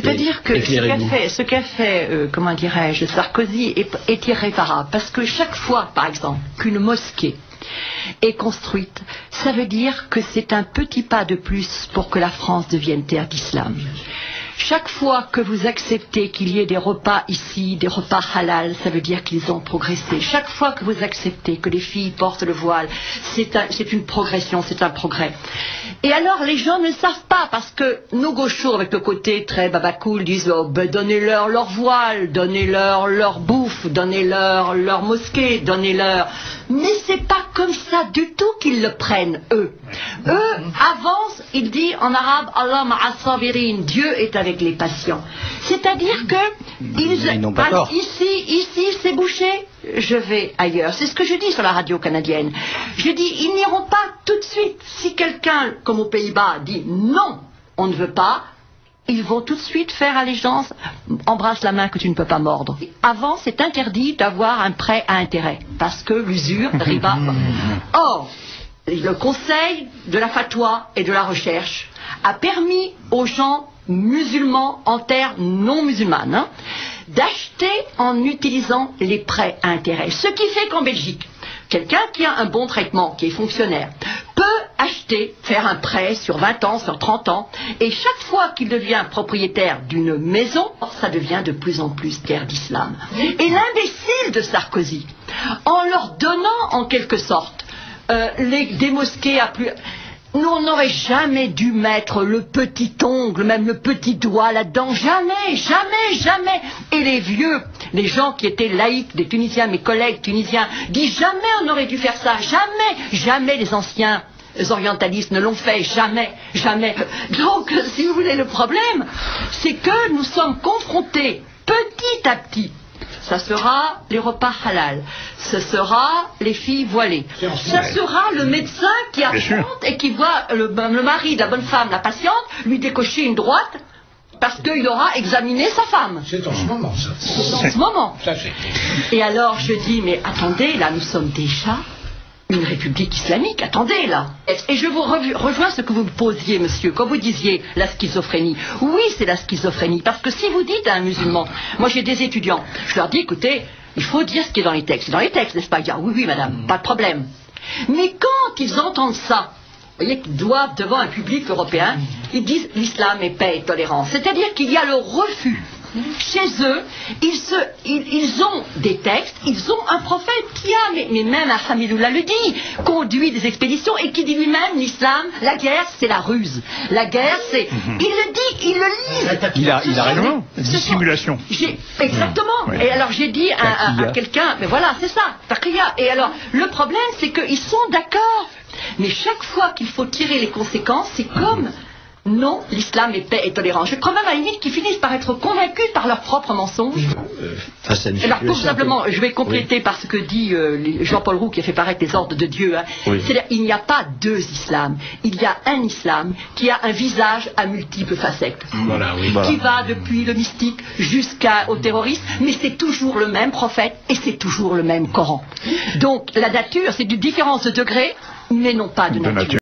C'est-à-dire que ce qu'a fait, comment dirais-je, Sarkozy est irréparable. Parce que chaque fois, par exemple, qu'une mosquée est construite, ça veut dire que c'est un petit pas de plus pour que la France devienne terre d'islam. Chaque fois que vous acceptez qu'il y ait des repas ici, des repas halal, ça veut dire qu'ils ont progressé. Chaque fois que vous acceptez que les filles portent le voile, c'est une progression, c'est un progrès. Et alors les gens ne savent pas, parce que nos gauchos, avec le côté très babacool, disent oh, ben, donnez-leur leur voile, donnez-leur leur bouffe, donnez-leur leur mosquée, donnez-leur... Mais c'est pas comme ça du tout qu'ils le prennent, eux. Eux avancent, il dit en arabe, Allah ma'as-sabirin, Dieu est avec les patients. C'est-à-dire que ils n'ont pas tort. Ici c'est bouché, je vais ailleurs. C'est ce que je dis sur la radio canadienne. Je dis, ils n'iront pas tout de suite. Si quelqu'un, comme aux Pays-Bas, dit non, on ne veut pas, ils vont tout de suite faire allégeance, embrasse la main que tu ne peux pas mordre. Avant, c'est interdit d'avoir un prêt à intérêt, parce que l'usure, riba. Or, le conseil de la fatwa et de la recherche a permis aux gens musulmans en terre non musulmane d'acheter en utilisant les prêts à intérêt. Ce qui fait qu'en Belgique, quelqu'un qui a un bon traitement, qui est fonctionnaire, peut acheter, faire un prêt sur 20 ans, sur 30 ans, et chaque fois qu'il devient propriétaire d'une maison, ça devient de plus en plus terre d'islam. Et l'imbécile de Sarkozy, en leur donnant en quelque sorte des mosquées à plus... Nous, on n'aurait jamais dû mettre le petit ongle, même le petit doigt là-dedans. Jamais, jamais, jamais. Et les vieux, les gens qui étaient laïcs, des Tunisiens, mes collègues tunisiens, disent jamais on aurait dû faire ça. Jamais, jamais les anciens orientalistes ne l'ont fait. Jamais, jamais. Donc, si vous voulez, le problème, c'est que nous sommes confrontés petit à petit. Ça sera les repas halal, ce sera les filles voilées, ça sera le médecin qui affronte et qui voit le mari de la bonne femme, la patiente, lui décocher une droite parce qu'il aura examiné sa femme. C'est en ce moment, ça. C'est en ce moment. Et alors je dis, mais attendez, là nous sommes déjà une république islamique, attendez là. Et je vous rejoins ce que vous me posiez, monsieur, quand vous disiez la schizophrénie. Oui, c'est la schizophrénie, parce que si vous dites à un musulman, moi j'ai des étudiants, je leur dis, écoutez, il faut dire ce qui est dans les textes. C'est dans les textes, n'est-ce pas? Ils disent, oui, oui, madame, pas de problème. Mais quand ils entendent ça, vous voyez qu'ils doivent devant un public européen, ils disent l'islam est paix et tolérance. C'est-à-dire qu'il y a le refus. Chez eux, ils ont des textes, ils ont un prophète qui a, mais même Hamidullah le dit, conduit des expéditions et qui dit lui-même l'islam, la guerre c'est la ruse. La guerre c'est... Il le dit, il le lit. Il a raison, dissimulation. Exactement. Oui. Et alors j'ai dit à quelqu'un, mais voilà, c'est ça, taqiyya. Et alors, le problème c'est qu'ils sont d'accord, mais chaque fois qu'il faut tirer les conséquences, c'est comme... Non, l'islam est paix et tolérance. Je crois même à la limite qu'ils finissent par être convaincus par leurs propres mensonges. Alors, tout simplement, je vais compléter par ce que dit Jean-Paul Roux qui a fait paraître les ordres de Dieu. Hein. C'est-à-dire, il n'y a pas deux islams. Il y a un islam qui a un visage à multiples facettes. Qui va depuis le mystique jusqu'au terroriste, mais c'est toujours le même prophète et c'est toujours le même Coran. Donc, la nature, c'est une différence de degré, mais non pas de nature.